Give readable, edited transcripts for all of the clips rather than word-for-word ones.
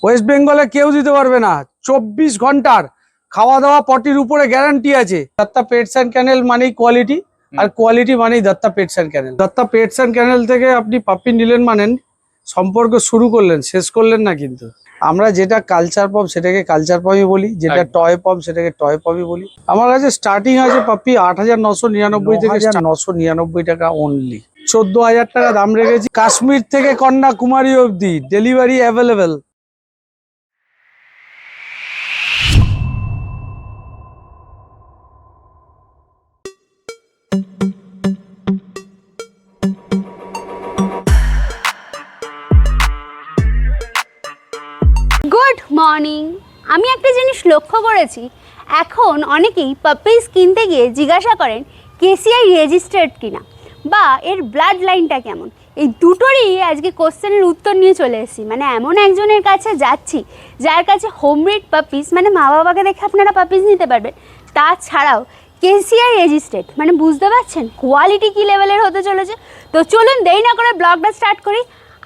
West বেঙ্গলে কেউ দিতে পারবে না। 24 ঘন্টার খাওয়া দাওয়া পটির উপরে গ্যারান্টি আছে। দত্তা পেটস অ্যান্ড ক্যানেল মানেই কোয়ালিটি, আর কোয়ালিটি মানেই Dutta pets and kennel. Dutta pets and kennel থেকে আপনি পাপ্পি নিলেন মানেন সম্পর্ক শুরু করলেন, শেষ করলেন না। কিন্তু আমরা যেটা কালচার পপ সেটাকে কালচার পপই বলি, যেটা টয় পপ সেটাকে টয় পপই বলি। আমার কাছে স্টার্টিং আছে পাপ্পি 8,999 থেকে 999 টাকা অনলি। 14,000 টাকা দাম রেখেছি। কাশ্মীর থেকে কন্যাকুমারী অবধি ডেলিভারি অ্যাভেলেবেল। Good morning. আমি একটা জিনিস লক্ষ্য করেছি, এখন অনেকেই পাপিস কিনতে গিয়ে জিজ্ঞাসা করেন কেসিআই রেজিস্টার্ড কিনা বা এর ব্লাড লাইনটা কেমন। এই দুটোরই আজকে কোশ্চেনের উত্তর নিয়ে চলে এসেছি। মানে এমন একজনের কাছে যাচ্ছি যার কাছে হোমমেড পাপিস, মানে মা বাবাকে দেখে আপনারা পাপিস নিতে পারবেন, তাছাড়াও কেসিআই রেজিস্টার্ড, মানে বুঝতে পারছেন কোয়ালিটি কী লেভেলের হতে চলেছে। তো চলুন দেরি না করে ব্লগটা স্টার্ট করি।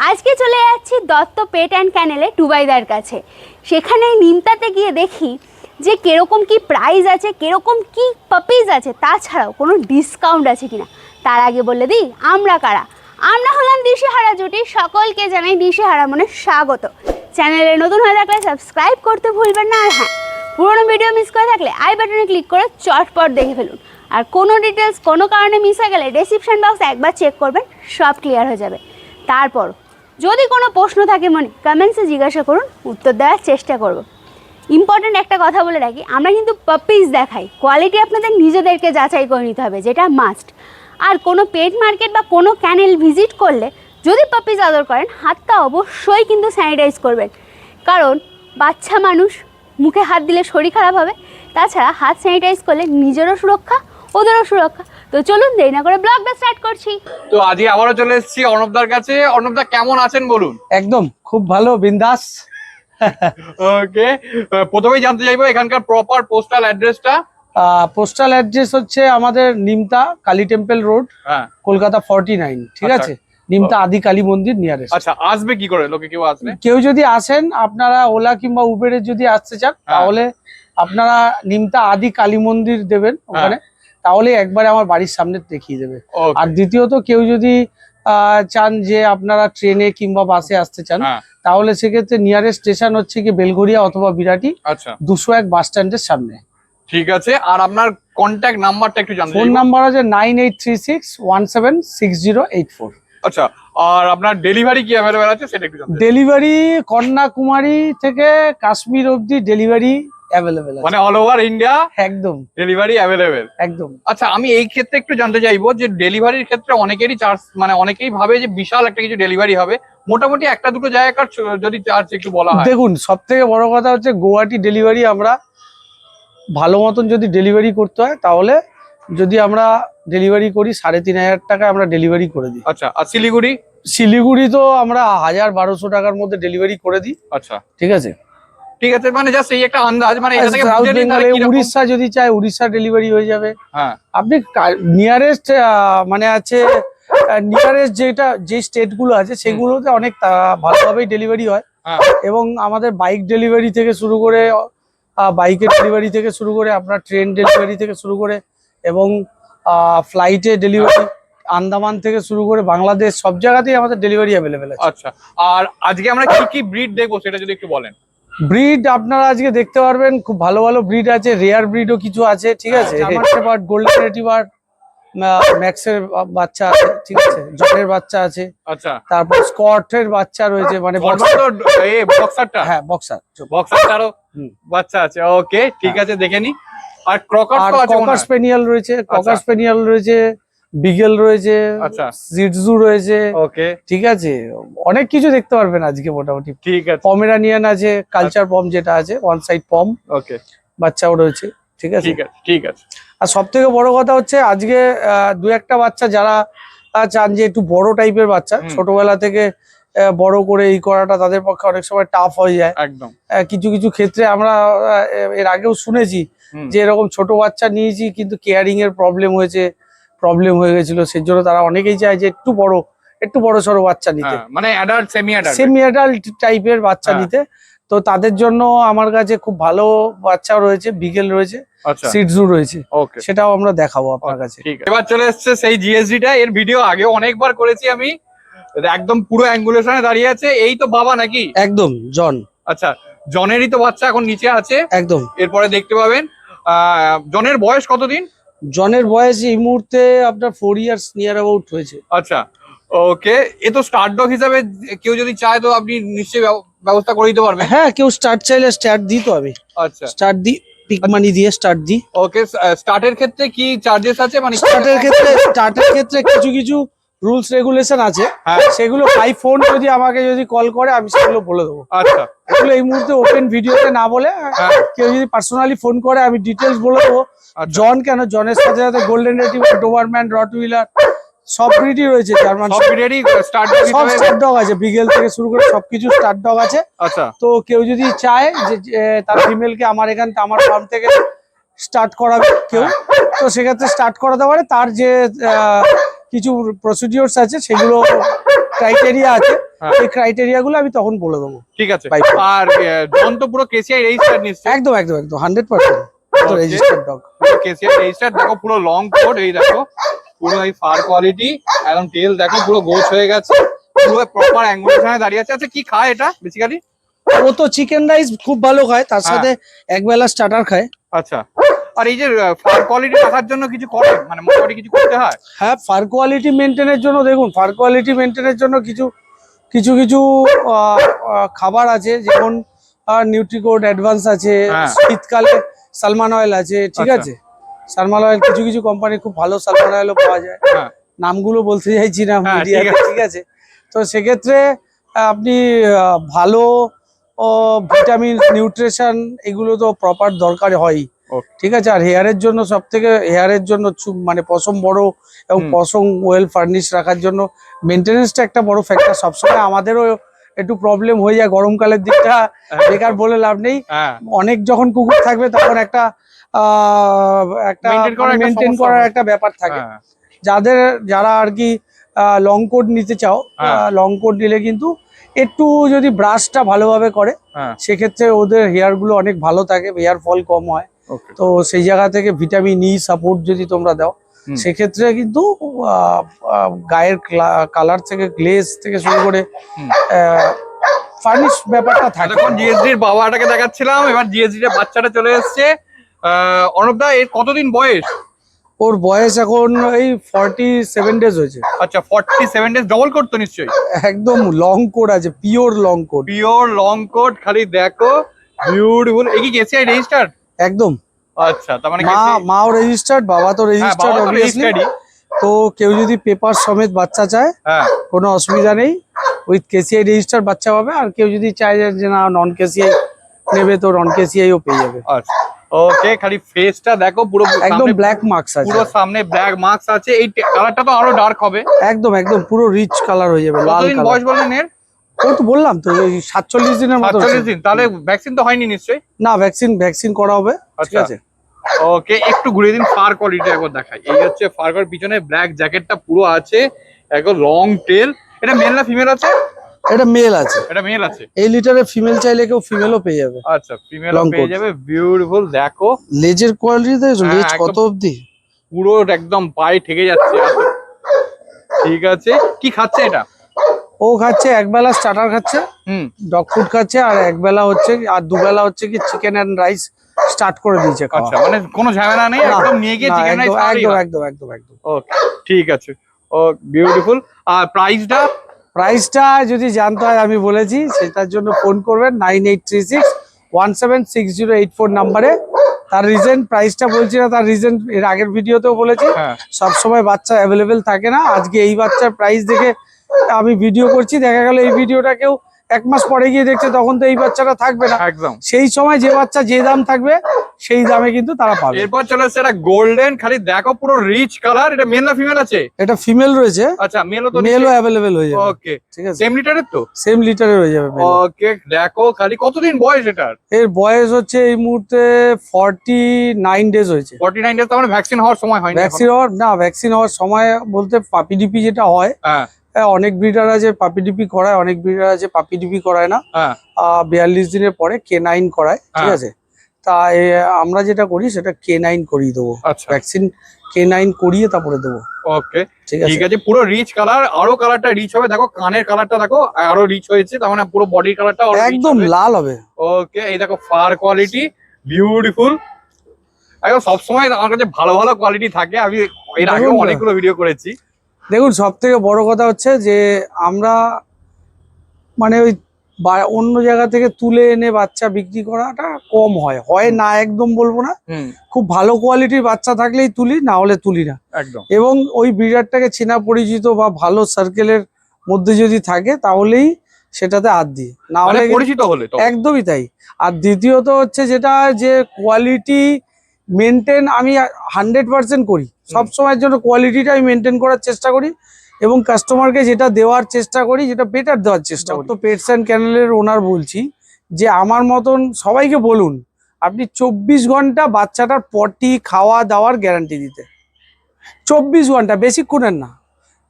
আজকে চলে যাচ্ছি দত্ত পেট অ্যান্ড ক্যানেলে টুবাইদার কাছে। সেখানে নিমতাতে গিয়ে দেখি যে কীরকম কি প্রাইস আছে, কীরকম কি পাপিজ আছে, তাছাড়াও কোনো ডিসকাউন্ট আছে কিনা। তার আগে বলে দিই আমরা কারা। আমরা হলাম দিশেহারা জুটি। সকলকে জানাই দিশেহারা মনে স্বাগত। চ্যানেলে নতুন হয়ে থাকলে সাবস্ক্রাইব করতে ভুলবেন না। আর হ্যাঁ, পুরোনো ভিডিও মিস করে থাকলে আই বাটনে ক্লিক করে চটপট দেখে ফেলুন। আর কোনো ডিটেলস কোনো কারণে মিস হয়ে গেলে ডেসক্রিপশন বক্স একবার চেক করবেন, সব ক্লিয়ার হয়ে যাবে। তারপর যদি কোনো প্রশ্ন থাকে মনে কমেন্টসে জিজ্ঞাসা করুন, উত্তর দেওয়ার চেষ্টা করব। ইম্পর্ট্যান্ট একটা কথা বলে রাখি, আমরা কিন্তু পাপিস দেখাই, কোয়ালিটি আপনাদের নিজেদেরকে যাচাই করে নিতে হবে, যেটা মাস্ট। আর কোনো পেট মার্কেট বা কোনো ক্যানেল ভিজিট করলে যদি পাপিস অর্ডার করেন, হাতটা অবশ্যই কিন্তু স্যানিটাইজ করবেন, কারণ বাচ্চা মানুষ, মুখে হাত দিলে শরীর খারাপ হবে। তাছাড়া হাত স্যানিটাইজ করলে নিজেরও সুরক্ষা, ওদেরও সুরক্ষা। তো চলুন দেরি না করে ব্লগটা স্টার্ট করছি। তো আজকে আবারও চলে এসেছি অর্ণবদার কাছে। অর্ণবদা কেমন আছেন বলুন? একদম খুব ভালো, বিন্দাস। ওকে, প্রথমেই জানতে চাইবো এখানকার প্রপার পোস্টাল অ্যাড্রেসটা। পোস্টাল অ্যাড্রেস হচ্ছে আমাদের নিমতা কালী টেম্পল রোড, হ্যাঁ, কলকাতা 49, ঠিক আচ্ছা। আছে। নিমতা আদি কালী মন্দির নিয়ারেস্ট। আচ্ছা, আসবে কি করে লোকে? কেউ আসবে? কেউ যদি আসেন, আপনারা ওলা কিংবা উবেরে যদি আসতে চান, তাহলে আপনারা নিমতা আদি কালী মন্দির দেবেন ওখানে, তাহলে একবারে আমার বাড়ির সামনে দেখিয়ে দেবে। আর দ্বিতীয়ত কেউ যদি চান যে আপনারা ট্রেনে কিংবা বাসে আসতে চান, তাহলে সেক্ষেত্রে নিয়ারেস্ট স্টেশন হচ্ছে কি বেলঘরিয়া অথবা বিরাটি। আচ্ছা, 201 বাস স্ট্যান্ডের সামনে। ঠিক আছে। আর আপনার কন্ট্যাক্ট নাম্বারটা একটু জানতে ফোন চাইবো। নাম্বার আছে 9836176084। আচ্ছা, আর আপনার ডেলিভারি কি অ্যাভেলেবেল আছে সেটা একটু জানতে চাই। ডেলিভারি কন্যাকুমারী থেকে কাশ্মীর অবধি ডেলিভারি অ্যাভেলেবেল আছে, মানে অল ওভার ইন্ডিয়া একদম ডেলিভারি অ্যাভেলেবেল। একদম। আচ্ছা, আমি এই ক্ষেত্রে একটু জানতে চাইবো যে ডেলিভারির ক্ষেত্রে অনেকেরই চার্জ, মানে অনেকেই ভাবে যে বিশাল একটা কিছু ডেলিভারি হবে, মোটামুটি একটা দুটো জায়গাকার যদি চার্জ একটু বলা হয়। দেখুন, সব থেকে বড় কথা হচ্ছে গুয়াহাটি ডেলিভারি আমরা ভালো মতন যদি ডেলিভারি করতে হয়, তাহলে যদি আমরা ডেলিভারি করি 3,500 টাকা আমরা ডেলিভারি করে দিই। আচ্ছা, আর শিলিগুড়ি? শিলিগুড়ি তো আমরা 1,000-1,200 টাকার মধ্যে ডেলিভারি করে দিই। আচ্ছা, ঠিক আছে, ঠিক আছে। মানে জাস্ট এই একটা আন্দাজ, মানে এটা থেকে সাউথ বুঝে নিন তাহলে বেঙ্গলে কিরকম। উড়িষ্যা যদি চায়, উড়িষ্যা ডেলিভারি হয়ে যাবে। হ্যাঁ, আপনি নিয়ারেস্ট মানে আছে নিয়ারেস্ট যে স্টেট গুলো আছে সেগুলোতে অনেক ভালোভাবেই ডেলিভারি হয়। হ্যাঁ, এবং আমাদের বাইক ডেলিভারি থেকে শুরু করে, বাইকের ডেলিভারি থেকে শুরু করে, আপনার ট্রেন ডেলিভারি থেকে শুরু করে, এবং ফ্লাইটে ডেলিভারি, আন্দামান থেকে শুরু করে বাংলাদেশ, সব জায়গাতেই আমাদের ডেলিভারি অ্যাভেলেবেল আছে। আচ্ছা। আর আজকে আমরা কি কি ব্রিড দেখবো সেটা যদি একটু বলেন। ব্রিড আপনারা আজকে দেখতে পারবেন, খুব ভালো ভালো ব্রিড আছে, রেয়ার ব্রিডও কিছু আছে, ঠিক আছে। জার্মান শেপার্ড, গোল্ডেন রিট্রিভার, ম্যাক্সের বাচ্চা আছে, ঠিক আছে, জনের বাচ্চা আছে। আচ্ছা, তারপর স্কটের বাচ্চা রয়েছে, মানে বক্সারটা, হ্যাঁ বক্সারটারও বাচ্চা আছে। ওকে, ঠিক আছে, দেখে নি। আর ক্রকার তো আছে, ককার স্পেনিয়াল রয়েছে, ককার স্পেনিয়াল রয়েছে, বিগেল রয়েছে, আচ্ছা, সিটজু রয়েছে। ওকে, ঠিক আছে, অনেক কিছু দেখতে পারবেন আজকে মোটামুটি। ঠিক আছে, পমেরানিয়ান আছে, কালচার পম যেটা আছে, ওয়ান সাইড পম, ওকে, বাচ্চাও রয়েছে, ঠিক আছে। ঠিক আছে, ঠিক আছে। আর সব থেকে বড় কথা হচ্ছে আজকে দু একটা বাচ্চা যারা চান যে একটু বড় টাইপের বাচ্চা, ছোটবেলা থেকে বড় করে এই করাটা তাদের পক্ষে অনেক সময় টাফ হয়ে যায় একদম। কিছু কিছু ক্ষেত্রে আমরা এর আগেও শুনেছি যে এরকম ছোট বাচ্চা নিয়েছি কিন্তু কেয়ারিং এর প্রবলেম হয়ে গেছিল, সেই জন্য তারা অনেকেই চায় যে একটু বড় সড়ো বাচ্চা নিতে, মানে অ্যাডাল্ট, সেমি অ্যাডাল্ট টাইপের বাচ্চা নিতে। তো তাদের জন্য আমার কাছে খুব ভালো বাচ্চা রয়েছে, বিগেল রয়েছে, আচ্ছা সিটজু রয়েছে, ওকে সেটাও আমরা দেখাবো আপনার কাছে। ঠিক আছে, এবার চলে এসেছে সেই জিএসডিটা। এর ভিডিও আগেও অনেকবার করেছি আমি। একদম পুরো অ্যাঙ্গুলেশনে দাঁড়িয়ে আছে, এই তো বাবা নাকি? একদম জন। আচ্ছা, জনেরই তো বাচ্চা এখন নিচে আছে, একদম। এরপরে দেখতে পাবেন। জনের বয়স কতদিন? জনের বয়স এই মুহূর্তে আপনার 4 ইয়ার্স নিয়ার অ্যাবাউট হয়েছে। আচ্ছা ওকে, এ তো স্টার ডগ হিসাবে কেউ যদি চায় তো আপনি নিশ্চয়ই ব্যবস্থা করে দিতে পারবেন। হ্যাঁ, কেউ স্টার্ট চাইলে স্টার্ট দিই তো আমি, আচ্ছা স্টার্ট দিই, পিক মানি দিয়ে স্টার্ট দিই। ওকে, স্টার্টের ক্ষেত্রে কি চার্জেস আছে? মানে স্টার্টের ক্ষেত্রে কিছু কিছু রুলস রেগুলেশন আছে, হ্যাঁ। সেগুলো বাই ফোন যদি আমাকে কল করে আমি সেগুলো বলে দেবো। আচ্ছা এগুলো এই মুহূর্তে ওপেন ভিডিওতে না বলে, হ্যাঁ। কেউ যদি পার্সোনালি ফোন করে আমি ডিটেলস বলে দেবো। আচ্ছা। জন কেন, জনের সাথে সাথে গোল্ডেন রিট্রিভার, ডোবারম্যান, রটউইলার সব ব্রিডই রয়েছে, জার্মান সব ব্রিডেরই স্টার ডগ সব হিসাবে। স্টার ডগ আছে, বিগেল থেকে শুরু করে সবকিছু স্টার ডগ আছে। আচ্ছা তো কেউ যদি চায় যে তার ফিমেলকে আমার আমার ফার্ম থেকে স্টার্ট করাবে কেউ, তো সেক্ষেত্রে স্টার্ট করাতে পারে। তার যে কিছু প্রসিডিওরস আছে, সেগুলো ক্রাইটেরিয়া আছে, হ্যাঁ। এই ক্রাইটেরিয়া গুলো আমি তখন বলে দেবো। ঠিক আছে। By phone। আর জন তো পুরো কেসিআই রেজিস্টার নিশ্চয়ই? একদম একদম একদম 100% Okay. Registered dog. পুরো কেসিআই রেজিস্টার। দেখো পুরো লং কোট, এই দেখো পুরো এই ফার কোয়ালিটি, একদম টেল দেখো পুরো গোছ হয়ে গেছে, পুরো প্রপার অ্যাঙ্গুলেশনে দাঁড়িয়ে আছে। আচ্ছা, কি খায় এটা বেসিক্যালি? ও তো চিকেন রাইস খুব ভালো খায়, তার সাথে একবেলা স্টার্টার খায়। আচ্ছা, আর এই যে ফার কোয়ালিটি রাখার জন্য কিছু করে, মানে মোটামুটি কিছু করতে হয়? হ্যাঁ, ফার কোয়ালিটি মেনটেনের জন্য দেখুন, ফার কোয়ালিটি মেনটেনের জন্য কিছু কিছু কিছু খাবার আছে, যেমন নিউট্রিকোড অ্যাডভান্স আছে, হ্যাঁ। শীতকালে সালমান অয়েল আছে, ঠিক আচ্ছা। আছে। সালমান অয়েল কিছু কিছু কোম্পানি খুব ভালো সালমান অয়েলও পাওয়া যায়, হ্যাঁ নামগুলো বলতে চাইছি না হ্যাঁ, মিডিয়াতে, ঠিক আছে। ঠিক আছে। তো সেক্ষেত্রে আপনি ভালো ভিটামিন, নিউট্রিশন এগুলো তো প্রপার দরকার হয়, Okay. ঠিক আছে। আর হেয়ারের জন্য সব থেকে, হেয়ারের জন্য মানে পশম বড় এবং হুম। পশম ওয়েল ফার্নিশ রাখার জন্য মেনটেনেন্সটা একটা বড় ফ্যাক্টর। সবসময় আমাদেরও একটু প্রবলেম হয়ে যায় গরমকালের দিকটা, বেকার বলে লাভ নেই। হ্যাঁ অনেক যখন কুকুর থাকবে তখন একটা Maintain করার একটা মেনটেন সমস্যা করার হয়। একটা ব্যাপার থাকে। হ্যাঁ যারা আর কি লং কোট নিতে চাও, হ্যাঁ। লং কোট নিলে কিন্তু একটু যদি ব্রাশটা ভালোভাবে করে, হ্যাঁ সেক্ষেত্রে ওদের হেয়ার গুলো অনেক ভালো থাকে, হেয়ার ফল কম হয়। ওকে। তো সেই জায়গা থেকে ভিটামিন ই সাপোর্ট যদি তোমরা দাও, হুম। সেক্ষেত্রে কিন্তু গায়ের কালার থেকে, গ্লেজ থেকে শুরু করে হুম। ফার্নিশ ব্যাপারটা থাকে। এতক্ষণ জিএসডির বাবাটাকে দেখাচ্ছিলাম, এবার জিএসডির বাচ্চাটা চলে এসছে। অর্ণবদা, এর কতদিন বয়স? ওর বয়স এখন এই 47 ডেজ হয়েছে। আচ্ছা, 47 ডেজ। ডবল কোট তো নিশ্চয়ই? একদম লং কোট আছে, pure long coat. Pure long coat, খালি দেখো বিউটিফুল। এই কি কেসিআই রেজিস্টার্ড? একদম। আচ্ছা, তার মানে মাও রেজিস্টার্ড, বাবা তো রেজিস্টার্ড অবভিয়াসলি। তো কেউ যদি পেপার সমেত বাচ্চা চায়, হ্যাঁ কোনো অসুবিধা নেই, উইথ কেসিআই রেজিস্টার বাচ্চা পাবে। আর কেউ যদি চায় যে না নন কেসিআই নেবে, তো নন কেসিআইও পেয়ে যাবে। আচ্ছা ওকে, খালি ফেসটা দেখো পুরো একদম সামনে, ব্ল্যাক মার্কস আছে, পুরো সামনে ব্ল্যাক মার্কস আছে। এই কালারটা তো আরো ডার্ক হবে। একদম একদম পুরো রিচ কালার হয়ে যাবে, লাল কতদিন কালার। বয়স বললেন এর? ও তো বললাম তো, এই 47 দিনের মতো 47 দিন। তাহলে ভ্যাকসিন তো হয়নি নিশ্চয়ই? না, ভ্যাকসিন করা হবে, ঠিক আচ্ছা। আছে। ওকে, একটু ঘুরে দিন, ফার কোয়ালিটি একবার দেখাই। এই হচ্ছে ফার কোয়ালিটি, পিছনে ব্ল্যাক জ্যাকেটটা পুরো আছে, একদম লং টেল। এটা মেল না ফিমেল আছে? এটা মেল আছে, এটা মেল আছে। এই লিটারে ফিমেল চাইলে কেউ ফিমেলও পেয়ে যাবে। আচ্ছা, ফিমেল Long পেয়ে coat। যাবে। বিউটিফুল, দেখো লেজের কোয়ালিটি দেখছো, হ্যাঁ, লেজ একদম। কত অবধি পুরো একদম পায়ে ঠেকে যাচ্ছে। আচ্ছা, ঠিক আছে। কি খাচ্ছে এটা? ও খাচ্ছে একবেলা স্টার্টার খাচ্ছে, হুম। ডগ ফুড খাচ্ছে, আর একবেলা হচ্ছে, আর দুবেলা হচ্ছে কি চিকেন এন্ড রাইস স্টার্ট করে দিয়েছে খাওয়া। আচ্ছা, মানে কোনো ঝামেলা নেই, না, একদম নিয়ে গিয়ে না, চিকেন রাইস একদম একদম একদম একদম একদম। ওকে, ঠিক আছে। ও বিউটিফুল। আর প্রাইসটা? প্রাইসটা যদি জানতে হয় আমি বলেছি, সেটার জন্য ফোন করবেন 9836176084 নাম্বারে। তার রিজন, প্রাইসটা বলছি না, তার রিজন এর আগের ভিডিওতেও বলেছি। হ্যাঁ সবসময় বাচ্চা অ্যাভেলেবেল থাকে না। আজকে এই বাচ্চার প্রাইস দেখে আমি ভিডিও করছি, দেখা গেল এই ভিডিওটা কেউ 1 মাস পরে গিয়ে দেখছে, তখন তো এই বাচ্চাটা থাকবে না। একদম। সেই সময় যে বাচ্চা যে দাম থাকবে, সেই দামে কিন্তু তারা পাবে। এরপর চলে আসছে এটা গোল্ডেন, খালি দেখো পুরো রিচ কালার। এটা মেল না ফিমেল আছে? এটা ফিমেল রয়েছে, আচ্ছা, মেলও তো মেলও অ্যাভেলেবেল হয়ে যাবে, ওকে। ঠিক আছে। সেম লিটারের তো? সেম লিটারে হয়ে যাবে male। ওকে, দেখো খালি কতদিন বয়স এটার? এর বয়স হচ্ছে এই মুহূর্তে 49 ডেজ হয়েছে। 49 ডেজ, তার মানে ভ্যাকসিন হওয়ার সময় হয়নি ভ্যাকসিন হওয়ার সময় বলতে পাপি ডিপি যেটা হয়, হ্যাঁ হ্যাঁ, অনেক ব্রিডার আছে পাপি ডিপি করায়, অনেক ব্রিডার আছে পাপি ডিপি করায় না। হ্যাঁ 42 দিনের পরে K9 করায়, ঠিক হ্যাঁ। আছে। তা আমরা যেটা করি সেটা K9 করিয়ে দেবো, আচ্ছা ভ্যাকসিন K9 করিয়ে তারপরে দেবো। ওকে ঠিক আছে, ঠিক আছে, পুরো রিচ কালার, আরো কালারটা রিচ হবে। দেখো কানের কালারটা দেখো আরো রিচ হয়েছে, তার মানে পুরো বডির কালারটা একদম লাল হবে। ওকে এই দেখো ফার কোয়ালিটি বিউটিফুল। একদম সবসময় আমার কাছে ভালো ভালো কোয়ালিটি থাকে, আমি এর আগে দেখুন, অনেকগুলো ভিডিও করেছি। দেখুন সব থেকে বড় কথা হচ্ছে যে আমরা মানে ওই অন্য জায়গা থেকে তুলে এনে বাচ্চা বিক্রি করাটা কম হয়, হয় না, একদম বলবো না। হুম খুব ভালো কোয়ালিটির বাচ্চা থাকলেই তুলি, না হলে তুলি না। একদম এবং ওই ব্রিডারটাকে চেনা পরিচিত বা ভালো সার্কেলের মধ্যে যদি থাকে তাহলেই সেটাতে হাত দিই, না মানে হলে কিন্তু- পরিচিত হলে তো একদমই তাই। আর দ্বিতীয়ত হচ্ছে যেটা যে কোয়ালিটি মেনটেন আমি 100% করি, সব সময়ের জন্য কোয়ালিটিটা আমি মেনটেন করার চেষ্টা করি এবং কাস্টমারকে যেটা দেওয়ার চেষ্টা করি, যেটা বেটার দেওয়ার চেষ্টা করি। তো পেটস অ্যান্ড ক্যানেলের ওনার বলছি যে আমার মতন সবাইকে বলুন আপনি 24 ঘন্টা বাচ্চাটার পটি খাওয়া দাওয়ার গ্যারান্টি দিতে। 24 ঘন্টা, বেশিক্ষণের না,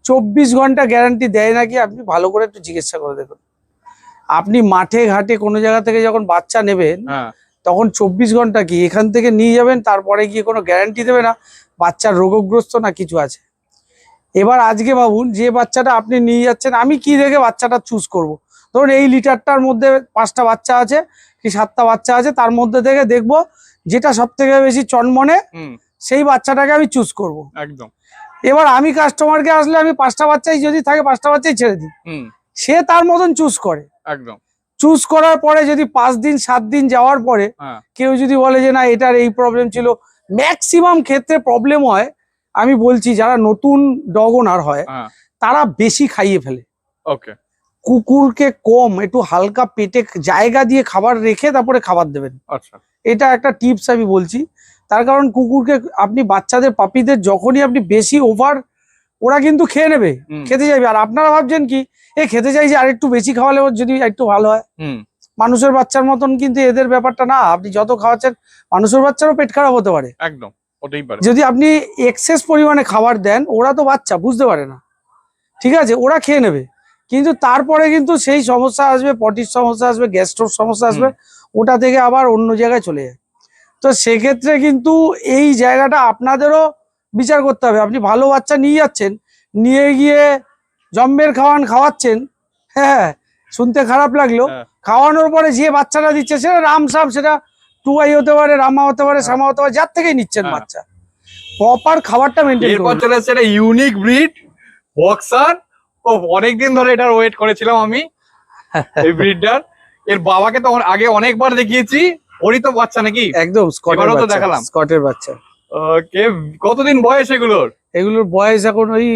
24 ঘন্টা গ্যারান্টি দেয় নাকি আপনি ভালো করে একটু জিজ্ঞাসা করে দেখুন। আপনি মাঠে ঘাটে কোনো জায়গা থেকে যখন বাচ্চা নেবেন হ্যাঁ তখন 24 ঘন্টা কি এখান থেকে নিয়ে যাবেন, তারপরে গিয়ে কোনো গ্যারান্টি দেবে না বাচ্চার রোগগ্রস্ত না কিছু আছে। এবার আজকে ভাবুন যে বাচ্চাটা আপনি নিয়ে যাচ্ছেন, আমি কি দেখে বাচ্চাটা চুজ করব। ধরুন এই লিটারটার মধ্যে 5টা বাচ্চা আছে কি 7টা বাচ্চা আছে, তার মধ্যে থেকে দেখবো যেটা সব থেকে বেশি চনমনে হুম সেই বাচ্চাটাকে আমি চুজ করব। একদম এবার আমি কাস্টমারকে আসলে আমি 5টা বাচ্চাই যদি থাকে 5টা বাচ্চাই ছেড়ে দিই, হুম সে তার মতন চুজ করে। একদম চুজ করার পরে যদি 5 দিন 7 দিন যাওয়ার পরে হ্যাঁ কেউ যদি বলে যে না এটার এই প্রবলেম ছিল, ম্যাক্সিমাম ক্ষেত্রে প্রবলেম হয়, আমি বলছি যারা নতুন ডগ ওনার হয় হ্যাঁ তারা বেশি খাইয়ে ফেলে। ওকে কুকুরকে কম একটু হালকা পেটে জায়গা দিয়ে খাবার রেখে তারপরে খাবার দেবেন, আচ্ছা এটা একটা টিপস আমি বলছি। তার কারণ কুকুরকে আপনি বাচ্চাদের পাপিদের যখনই আপনি বেশি ওভার, ওরা কিন্তু খেয়ে নেবে, হুম খেতে চাইবে। আর আপনারা ভাবছেন কি এ খেতে চাইছে আর একটু বেশি খাওয়ালে ওর যদি একটু ভালো হয়, হুম মানুষের বাচ্চার মতন কিন্তু এদের ব্যাপারটা না। আপনি যত খাওয়াচ্ছেন মানুষের বাচ্চারও পেট খারাপ হতে পারে। একদম ওটাই পারে। যদি আপনি এক্সেস পরিমাণে খাবার দেন, ওরা তো বাচ্চা বুঝতে পারে না, ঠিক আছে, ওরা খেয়ে নেবে, কিন্তু তারপরে কিন্তু সেই সমস্যা আসবে, পটির সমস্যা আসবে, গ্যাস্ট্রোর সমস্যা আসবে, ওটা থেকে আবার অন্য জায়গায় চলে যায়। তো সেক্ষেত্রে কিন্তু এই জায়গাটা আপনাদেরও বিচার করতে হবে। আপনি ভালো বাচ্চা নিয়ে যাচ্ছেন, নিয়ে গিয়ে জম্বের খাওয়াচ্ছেন, হ্যাঁ শুনতে খারাপ লাগলো, হ্যাঁ। খাওয়ানোর পরে যে বাচ্চাটা দিচ্ছে সেটা রামসাম, সেটা টুয়াই হতে পারে, রামা হতে পারে, হ্যাঁ। শ্যামা হতে পারে, যার থেকেই নিচ্ছেন হ্যাঁ। বাচ্চা, প্রপার খাবারটা মেনটেন এরপর করুন। চলে এসছে একটা ইউনিক ব্রিড বক্সার। ও অনেকদিন ধরে এটার ওয়েট করেছিলাম আমি, এই ব্রিডটার। এর বাবাকে তো আগে অনেকবার দেখিয়েছি, ওরই তো বাচ্চা নাকি? একদম স্কটের এবারও তো বাচ্চা, দেখালাম। স্কটের বাচ্চা। ওকে কতদিন বয়স এগুলোর? এগুলোর বয়স এখন ওই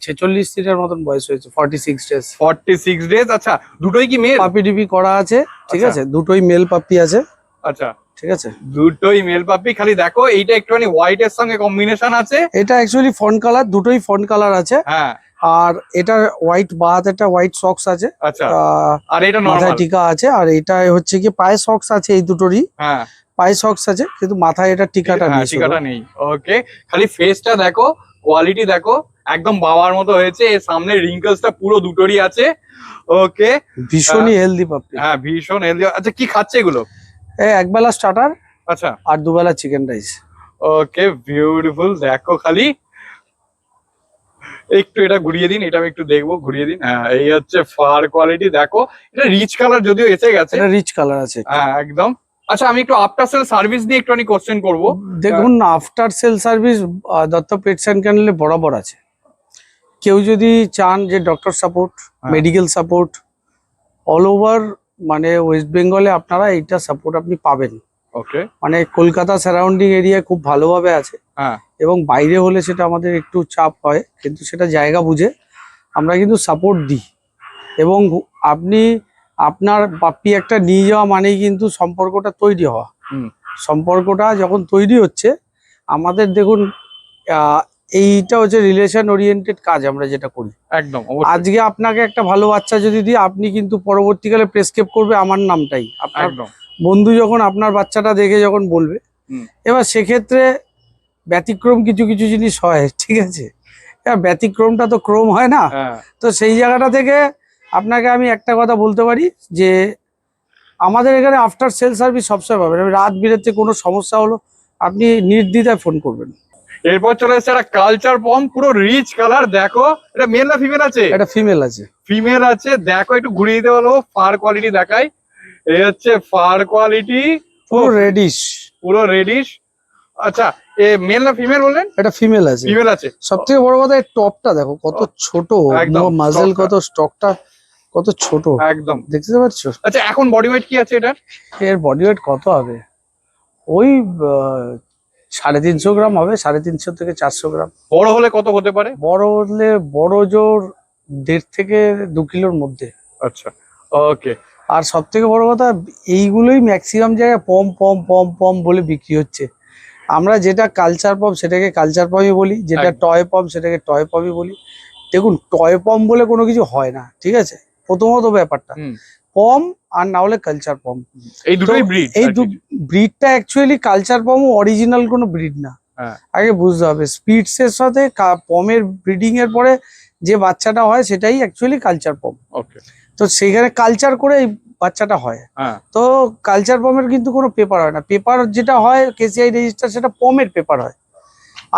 46 দিনের মতন বয়স হয়েছে, 46 ডেজ। 46 ডেজ। আচ্ছা দুটোই কি মেল? পাপি ডিপি করা আছে, ঠিক আচ্ছা। আছে, দুটোই মেল পাপি আছে, আচ্ছা ঠিক আছে। দুটোই মেল পাপি। খালি দেখো এইটা একটুখানি হোয়াইট এর সঙ্গে কম্বিনেশন আছে। এটা অ্যাকচুয়ালি ফন কালার, দুটোই ফন কালার আছে। হ্যাঁ আর এটা হোয়াইট বাদ, এটা হোয়াইট সক্স আছে, আচ্ছা। আহ, আর এটা মাথায় নরমাল। টিকা আছে। আর এটা হচ্ছে কি পায়ে সক্স আছে, এই দুটোরই হ্যাঁ পায়ে সক্স আছে, কিন্তু মাথায় এটা টিকাটা হ্যাঁ, নেই শুধু। টিকাটা নেই। ওকে খালি ফেসটা দেখো, কোয়ালিটি দেখো, একদম বাবার মতো হয়েছে। এর সামনে রিঙ্কলসটা পুরো দুটোরই আছে। ওকে ভীষণই হেলদি পাপি। হ্যাঁ ভীষণ হেলদি। আচ্ছা কি খাচ্ছে এগুলো? একবেলা স্টার্টার আচ্ছা আর দুবেলা চিকেন রাইস। Okay beautiful. দেখো খালি একটু এটা ঘুরিয়ে দিন, এটা আমি একটু দেখবো, ঘুরিয়ে দিন। হ্যাঁ এই হচ্ছে ফার কোয়ালিটি। দেখো এটা রিচ কালার যদিও এসে গেছে। এটা রিচ কালার আছে। হ্যাঁ একদম। আচ্ছা আমি একটু আফটার সেল সার্ভিস নিয়ে একটুখানি কোশ্চেন করবো। দেখুন after sale service Dutta pets and ক্যানেলে বরাবর আছে। কেউ যদি চান যে ডক্টর সাপোর্ট, হ্যাঁ। মেডিকেল সাপোর্ট, অল ওভার মানে ওয়েস্ট বেঙ্গলে আপনারা এইটা সাপোর্ট আপনি পাবেন। ওকে মানে কলকাতা সারাউন্ডিং এরিয়ায় খুব ভালোভাবে আছে, হ্যাঁ এবং বাইরে হলে সেটা আমাদের একটু চাপ হয়, কিন্তু সেটা জায়গা বুঝে আমরা কিন্তু সাপোর্ট দিই। এবং আপনি আপনার পাপ্পি একটা নিয়ে যাওয়া মানেই কিন্তু সম্পর্কটা তৈরি হওয়া। হুম। সম্পর্কটা যখন তৈরি হচ্ছে আমাদের দেখুন এইটা হচ্ছে রিলেশন ওরিয়েন্টেড কাজ আমরা যেটা করি। একদম অবশ্যই। আজকে আপনাকে একটা ভালো বাচ্চা যদি দিই, আপনি কিন্তু পরবর্তীকালে প্রেসক্রাইব করবে আমার নামটাই, আপনার একদম বন্ধু যখন আপনার বাচ্চাটা দেখে যখন বলবে। হুম। এবার সেক্ষেত্রে ব্যতিক্রম কিছু কিছু জিনিস হয়, ঠিক আছে। ব্যতিক্রমটা তো ক্রম হয় না। হ্যাঁ তো সেই জায়গাটা থেকে আপনাকে আমি একটা কথা বলতে পারি যে আমাদের এখানে আফটার সেল সার্ভিস সবসময় পাবেন। রাত বিরেতে কোনো সমস্যা হলো আপনি নির্দ্বিধায় ফোন করবেন। এরপর চলে এসছে একটা কালচার পম, পুরো রিচ কালার। দেখো এটা মেল না ফিমেল আছে? এটা ফিমেল আছে। ফিমেল আছে। দেখো একটু ঘুরিয়ে দিতে বলো, ফার কোয়ালিটি দেখাই। এই হচ্ছে ফার কোয়ালিটি, পুরো রেডিশ। পুরো রেডিশ। আচ্ছা এ মেল না ফিমেল বললেন? এটা ফিমেল আছে। ফিমেল আছে। সব থেকে বড় কথা এর টপটা দেখো কত ছোট, একদম, মাজেল stock টা। কত, স্টকটা কত ছোট, একদম। দেখতে পাচ্ছো? আচ্ছা এখন বডি ওয়েট কি আছে এটার? এর বডি ওয়েট কত হবে? ওই 350 গ্রাম হবে, 350 থেকে 400 গ্রাম। বড় হলে কত হতে পারে? বড় হলে বড় জোর 1.5 থেকে 2 কিলোর মধ্যে। আচ্ছা ওকে। আর সব থেকে বড় কথা এইগুলোই ম্যাক্সিমাম জায়গায় পম পম পম পম বলে বিক্রি হচ্ছে। আমরা যেটা কালচার পম সেটাকে কালচার পমই বলি, যেটা একদম। টয় পম সেটাকে টয় পমই বলি। দেখুন টয় পম বলে কোনো কিছু হয় না, ঠিক আছে? প্রথমত ব্যাপারটা হুম। পম আর না হলে কালচার পম। এই দুটোই তো ব্রিড। এই ব্রিডটা অ্যাকচুয়ালি কালচার পম অরিজিনাল কোনো ব্রিড না। হ্যাঁ। আগে বুঝতে হবে স্পিডসের সাথে পমের ব্রিডিং এর পরে যে বাচ্চাটা হয় সেটাই অ্যাকচুয়ালি কালচার পম। ওকে। তো সেইখানে কালচার করে এই বাচ্চাটা হয়। হ্যাঁ। তো কালচার পমের কিন্তু কোনো পেপার হয় না। পেপার যেটা হয় কেসিআই রেজিস্টার, সেটা পমের পেপার হয়।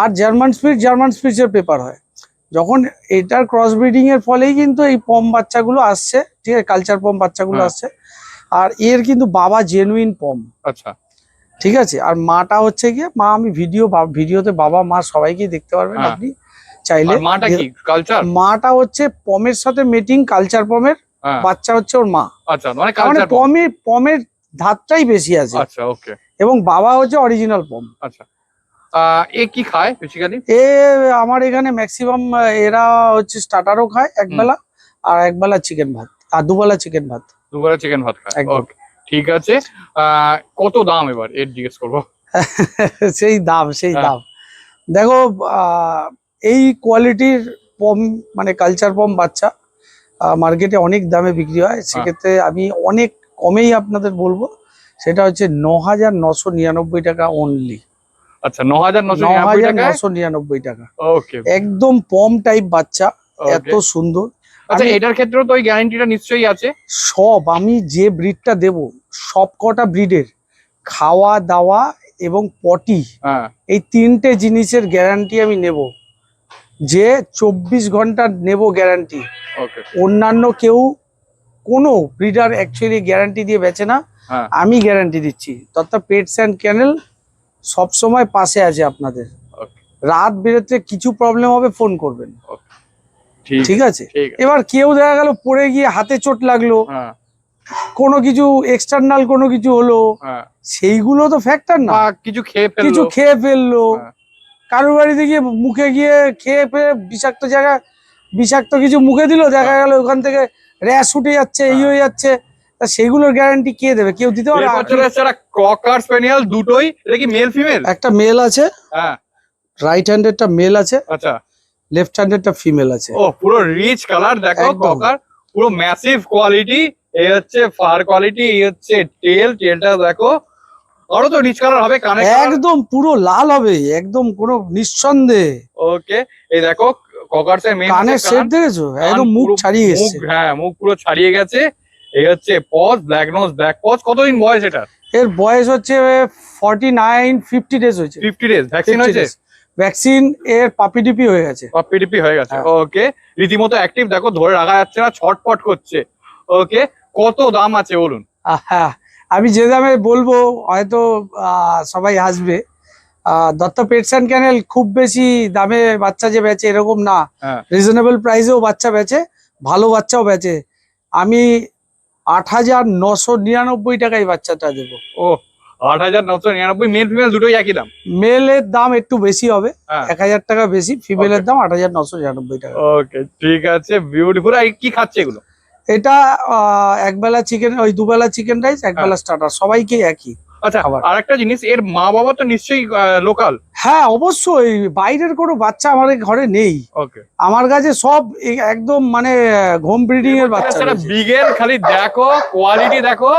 আর জার্মান স্পিচের পেপার হয়। যখন এটার ক্রস ব্রিডিং এর ফলেই কিন্তু এই পম বাচ্চাগুলো আসছে, ঠিক আছে? কালচার পম বাচ্চাগুলো হ্যাঁ। আসছে। আর এর কিন্তু বাবা জেনুইন পম, আচ্ছা ঠিক আছে? আর মাটা হচ্ছে গিয়ে মা, আমি ভিডিওতে বাবা মা সবাইকেই দেখতে পারবেন হ্যাঁ। আপনি চাইলে। আর মাটা কি কালচার? মাটা হচ্ছে পমের সাথে মিটিং, কালচার পমের হ্যাঁ। বাচ্চা হচ্ছে ওর মা। আচ্ছা মানে তার মানে কালচার পম। পমের ধাতটাই বেশি আছে। আচ্ছা ওকে। এবং বাবা হচ্ছে অরিজিনাল পম। আচ্ছা এ কি খায় বেসিক্যালি? এ আমার এখানে ম্যাক্সিমাম এরা হচ্ছে স্টার্টারও খায় একবেলা, আর একবেলা চিকেন ভাত, আর দুবেলা চিকেন ভাত। দুবেলা চিকেন ভাত খায়। একদম। ওকে ঠিক আছে। কত দাম এবার এর জিজ্ঞেস করবো? সেই হ্যাঁ। দাম দেখো, এই কোয়ালিটির পম মানে কালচার পম বাচ্চা মার্কেটে অনেক দামে বিক্রি হয়। সেক্ষেত্রে আমি অনেক কমেই আপনাদের বলবো, সেটা হচ্ছে 9,999 টাকা অনলি। আচ্ছা 9,999 টাকা। 9,999 টাকা। ওকে। একদম পম টাইপ বাচ্চা, এত সুন্দর। আচ্ছা আমি এটার ক্ষেত্রেও তো ওই গ্যারান্টিটা নিশ্চয়ই আছে? সব, আমি যে ব্রিডটা দেব সব কটা ব্রিডের খাওয়া দাওয়া এবং পটি, হ্যাঁ। এই 3টে জিনিসের গ্যারান্টি আমি নেব। যে 24 ঘন্টা নেব গ্যারান্টি। ওকে। অন্যান্য কেউ কোনো ব্রিডার অ্যাকচুয়ালি গ্যারান্টি দিয়ে বেচে না, হ্যাঁ। আমি গ্যারান্টি দিচ্ছি। দত্তা পেটস অ্যান্ড ক্যানেল সবসময় পাশে আছে আপনাদের। ওকে। রাত বেরোতে কিছু প্রবলেম হবে ফোন করবেন, ঠিক আছে? ঠিক আছে। এবার কেউ দেখা গেল পড়ে গিয়ে হাতে চোট লাগলো, হ্যাঁ। কোনো কিছু এক্সটার্নাল কোনো কিছু হলো, হ্যাঁ। সেইগুলো তো ফ্যাক্টর না। বা কিছু খেয়ে কিছু ফেললো। খেয়ে ফেললো, হ্যাঁ। কারোর বাড়িতে গিয়ে মুখে গিয়ে খেয়ে ফেলে বিষাক্ত জায়গা, বিষাক্ত কিছু মুখে দিল, দেখা গেল ওখান থেকে র্যাশ উঠে যাচ্ছে, এই হয়ে যাচ্ছে। তা সেগুলোর গ্যারান্টি কে দেবে? কেউ দিতে পারে? এরপর চলে এসছে একটা ককার স্প্যানিয়েল, দুটোই। এটা কি মেল ফিমেল? একটা মেল আছে, হ্যাঁ। রাইট হ্যান্ডেরটা মেল আছে, আচ্ছা। লেফট হ্যান্ডেরটা ফিমেল আছে। ও পুরো রিচ কালার দেখো, একদম। ককার পুরো ম্যাসিভ কোয়ালিটি। এই হচ্ছে ফার কোয়ালিটি, এই হচ্ছে টেলটা দেখো আরো তো রিচ কালার হবে। কানে একদম পুরো লাল হবে, একদম কোনো নিঃসন্দেহে। ওকে। এই দেখো ককারস এর মেন কানের শেড দেখেছো? একদম মুখ ছাড়িয়ে গেছে। হ্যাঁ মুখ পুরো ছাড়িয়ে গেছে। এই হচ্ছে paws, black nose, black paws. কতদিন বয়স এটা? এর বয়স হচ্ছে 49-50 ডেজ হয়েছে। 50 ডেজ। ভ্যাকসিন হয়েছে? ভ্যাকসিন এর পাপিডিপি হয়ে গেছে। পিডিপি হয়ে গেছে। হ্যাঁ। ওকে। রীতিমতো অ্যাক্টিভ, দেখো ধরে রাখা যাচ্ছে না, ছটপট করছে। ওকে। কত দাম আছে বলুন? হ্যাঁ, আমি যে দামে বলবো হয়তো সবাই হাসবে। দত্তা পেটস অ্যান্ড ক্যানেল খুব বেশি দামে বাচ্চা যে বেচে এরকম না। হ্যাঁ। রিজনেবল প্রাইসেও বাচ্চা বেচে, ভালো বাচ্চাও বেচে। আমি 8,999 টাকায় বাচ্চাটা দেবো। ও 8,999। মেল ফিমেল দুটোই একই দাম? মেলের দাম একটু বেশি হবে, হ্যাঁ। 1,000 টাকা বেশি। ফিমেলের দাম 8,999 টাকা। ওকে ঠিক আছে, বিউটিফুল। আর কি খাচ্ছে এগুলো? এটা একবেলা চিকেন, ওই দুবেলা চিকেন রাইস, একবেলা স্টার্টার, সবাইকে একই। আচ্ছা খাবার। আর একটা জিনিস, এর মা বাবা তো নিশ্চয়ই লোকাল? হ্যাঁ অবশ্যই, বাইরের কোনো বাচ্চা আমার ঘরে নেই। ওকে। আমার কাছে সব একদম মানে হোম ব্রিডিং এর বাচ্চা রয়েছে। বিগেল, খালি দেখো কোয়ালিটি দেখো।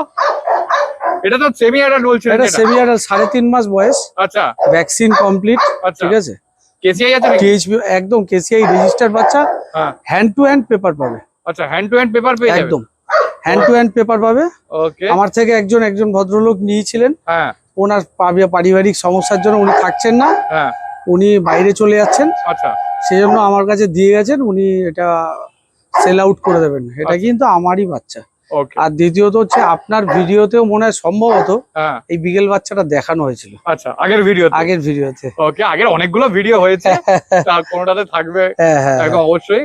এটা তো সেমি অ্যাডাল্ট বলছেন? এটা সেমি অ্যাডাল্ট, 3.5 মাস বয়স। আচ্ছা। ভ্যাকসিন কমপ্লিট, আচ্ছা। ঠিক আছে? কেসিআই আছে নাকি? টিএইচপি একদম কেসিআই রেজিস্টার্ড বাচ্চা, হ্যাঁ হ্যান্ড টু হ্যান্ড পেপার পাবে। আচ্ছা, হ্যান্ড টু হ্যান্ড পেপার পেয়ে যাবে একদম হ্যান্ড টু হ্যান্ড পেপার পাবে। ওকে আমার থেকে একজন ভদ্রলোক নিয়েছিলেন, হ্যাঁ ওনার পারিবারিক সমস্যার জন্য উনি থাকছেন না, হ্যাঁ উনি বাইরে চলে যাচ্ছেন, আচ্ছা সেই জন্য আমার কাছে দিয়ে গেছেন, উনি এটা সেল আউট করে দেবেন। এটা আচ্ছা। কিন্তু আমারই বাচ্চা। ওকে আর দ্বিতীয়ত হচ্ছে আপনার ভিডিওতেও মনে হয় সম্ভবত হ্যাঁ এই বিগেল বাচ্চাটা দেখানো হয়েছিল আচ্ছা, আগের ভিডিও আগের ভিডিওতে। ওকে, আগের অনেকগুলো ভিডিও হয়েছে, তার কোনোটাতে থাকবে হ্যাঁ হ্যাঁ একদম অবশ্যই।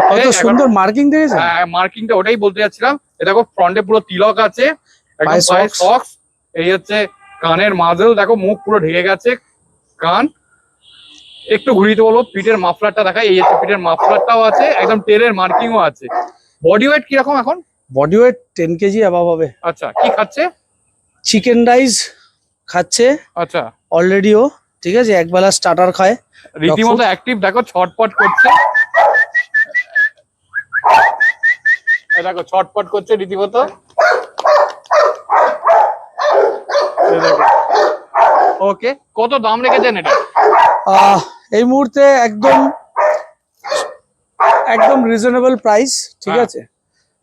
কত সুন্দর মার্কিং দেখেছেন। হ্যাঁ, মার্কিংটা ওটাই বলতে যাচ্ছিলাম। এটা দেখো ফ্রন্টে পুরো তিলক আছে, একদম পায়ে পায়ে socks। সক্স। এই হচ্ছে কানের মাজেল, দেখো মুখ পুরো ঢেকে গেছে কান। একটু ঘুরিয়ে বলবো, পিঠের মাফলারটা দেখা, এই হচ্ছে পিঠের মাফলারটাও আছে, একদম টেলের মার্কিংও আছে। বডি ওয়েট কিরকম এখন? বডি ওয়েট 10 কেজি অ্যাবাভ হবে। আচ্ছা, কি খাচ্ছে? চিকেন রাইস খাচ্ছে আচ্ছা, অলরেডিও, ঠিক আছে, একবেলা স্টার্টার খায়। রীতিমতো অ্যাক্টিভ, দেখো ছটপট করছে, এই দেখো ছটপট করছে রীতিমতো। ওকে, কত দাম রেখেছেন এটা? এই মুহূর্তে একদম রিজনেবল প্রাইস, ঠিক হ্যাঁ। আছে।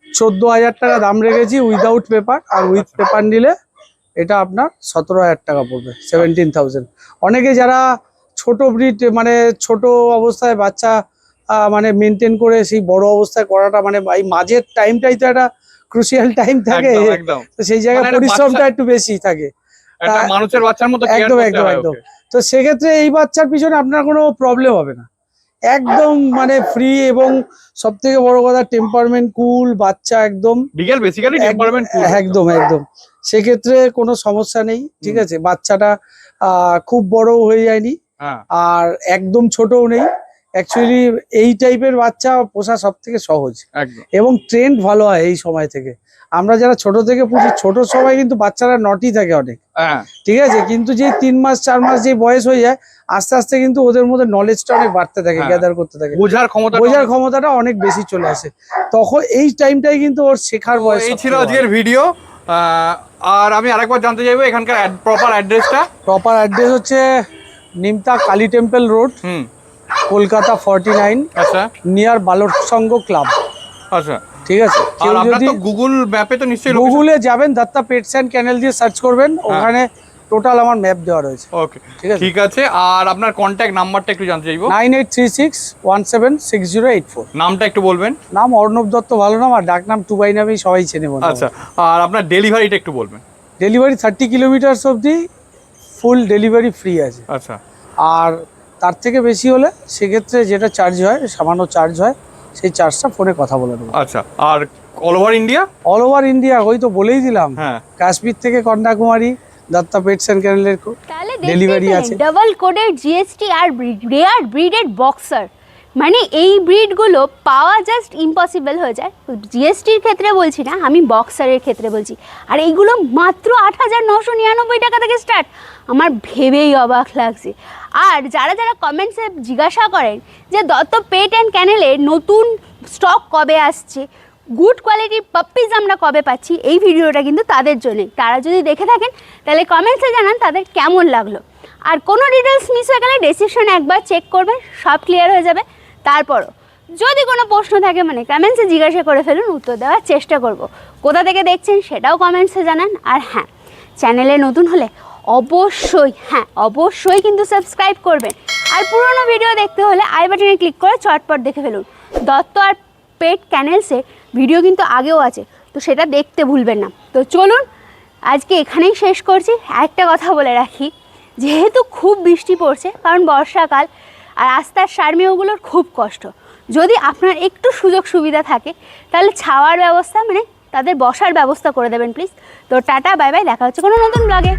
14,000 টাকা দাম রেখেছি উইদাউট পেপার, আর উইথ পেপার নিলে এটা আপনার 17,000 টাকা পড়বে, 17,000। অনেকে যারা ছোট ব্রিড মানে ছোট অবস্থায় বাচ্চা মানে মেনটেন করে সেই বড় অবস্থায় করাটা, মানে এই মাঝের টাইমটাই তো একটা ক্রুশিয়াল টাইম থাকে, একদম একদম, তো সেই জায়গায় মানে একটা পরিশ্রমটা বাচ্চা- একটু বেশি থাকে। একটা মানুষের বাচ্চার মতো care একদম করতে একদম হয় একদম। ওকে। তো সেক্ষেত্রে এই বাচ্চার পিছনে আপনার কোনো প্রবলেম হবে না, একদম মানে ফ্রি, এবং সব থেকে বড় কথা টেম্পারমেন্ট কুল বাচ্চা, একদম বিকেল বেসিক্যালি টেম্পারমেন্ট একদম একদম। সেক্ষেত্রে কোনো সমস্যা নেই, ঠিক আছে। বাচ্চাটা খুব বড়ও হয়ে যায়নি, হ্যাঁ আর একদম ছোটও নেই। অ্যাকচুয়ালি এই টাইপের বাচ্চা পোষা সব থেকে সহজ, একদম এবং ট্রেন্ড ভালো হয় এই সময় থেকে। আমরা যারা ছোট থেকে পুষি, ছোট সময় কিন্তু বাচ্চারা নটি থাকে অনেক, হ্যাঁ ঠিক আছে, কিন্তু যে 3 মাস 4 মাস যে বয়স হয়ে যায়, আস্তে আস্তে কিন্তু ওদের মধ্যে নলেজটা অনেক বাড়তে থাকে, হ্যাঁ। গ্যাদার করতে থাকে, বোঝার ক্ষমতা। বোঝার ক্ষমতাটা অনেক বেশি চলে আসে, তখন এই টাইমটাই কিন্তু ওর শেখার বয়স। এই ছিল আজকের ভিডিও। আর আমি আরেকবার জানতে চাইবো এখানকার প্রপার অ্যাড্রেসটা। প্রপার অ্যাড্রেস হচ্ছে নিমতা কালী টেম্পল রোড, হুম কলকাতা 49, আচ্ছা নিয়ার বালক সংঘ ক্লাব, আচ্ছা। ঠিক আছে। আর কেউ আপনার যদি তো গুগল ম্যাপে তো নিশ্চয়ই গুগলে যাবেন, দত্তা পেটস অ্যান্ড ক্যানেল দিয়ে সার্চ করবেন, ওখানে টোটাল আমার ম্যাপ দেওয়া রয়েছে। ওকে ঠিক আছে। ঠিক আছে। আর আপনার কন্ট্যাক্ট নাম্বারটা একটু জানতে চাইবো। 9836176084। নামটা একটু বলবেন। নাম অর্ণব দত্ত, ভালো নাম, আর ডাক নাম টুবাই নামেই সবাই চেনে মনে হয়। আচ্ছা, আর আপনার ডেলিভারিটা একটু বলবেন। ডেলিভারি 30 কিলোমিটার অবধি ফুল ডেলিভারি ফ্রি আছে, আচ্ছা আর তার থেকে বেশি হলে সেক্ষেত্রে যেটা চার্জ হয়, সামান্য চার্জ হয়, সেই চার্জটা ফোনে কথা বলে দেবো। আচ্ছা। আর all over India? All over India, ওই তো বলেই দিলাম, হ্যাঁ কাশ্মীর থেকে কন্যাকুমারী, দত্তা পেটস অ্যান্ড ক্যানেলের তাহলে ডেলিভারি দেখতেই আছে। পেলেন ডাবল কোডের জিএসটি আর রেয়ার ব্রিডেড বক্সার, মানে এই ব্রিডগুলো পাওয়া জাস্ট ইম্পসিবল হয়ে যায়। জিএসটির ক্ষেত্রে বলছি না, আমি বক্সারের ক্ষেত্রে বলছি। আর এইগুলো মাত্র 8,999 টাকা থেকে স্টার্ট, আমার ভেবেই অবাক লাগছে। আর যারা যারা কমেন্টসে জিজ্ঞাসা করেন যে দত্ত পেট অ্যান্ড ক্যানেলের নতুন স্টক কবে আসছে, গুড কোয়ালিটির পাপ্পিজ আমরা কবে পাচ্ছি, এই ভিডিওটা কিন্তু তাদের জন্যই। তারা যদি দেখে থাকেন তাহলে কমেন্টসে জানান তাদের কেমন লাগলো। আর কোনো ডিটেলস মিস হয়ে গেলে ডেসক্রিপশন একবার চেক করবেন, সব ক্লিয়ার হয়ে যাবে। তারপরও যদি কোনো প্রশ্ন থাকে মানে কমেন্টসে জিজ্ঞাসা করে ফেলুন, উত্তর দেওয়ার চেষ্টা করব। কোথা থেকে দেখছেন সেটাও কমেন্টসে জানান। আর হ্যাঁ, চ্যানেলে নতুন হলে অবশ্যই কিন্তু সাবস্ক্রাইব করবেন। আর পুরোনো ভিডিও দেখতে হলে আই বাটনে ক্লিক করে চটপট দেখে ফেলুন। দত্ত আর পেট ক্যানেলসে ভিডিও কিন্তু আগেও আছে, তো সেটা দেখতে ভুলবেন না। তো চলুন আজকে এখানেই শেষ করছি। একটা কথা বলে রাখি, যেহেতু খুব বৃষ্টি পড়ছে, কারণ বর্ষাকাল, আর রাস্তার সারমেয়গুলোর খুব কষ্ট। যদি আপনার একটু সুযোগ সুবিধা থাকে তাহলে ছাওয়ার ব্যবস্থা, মানে তাদের বসার ব্যবস্থা করে দেবেন প্লিজ। তো টাটা, বাই বাই, দেখা হচ্ছে কোনো নতুন ব্লগে।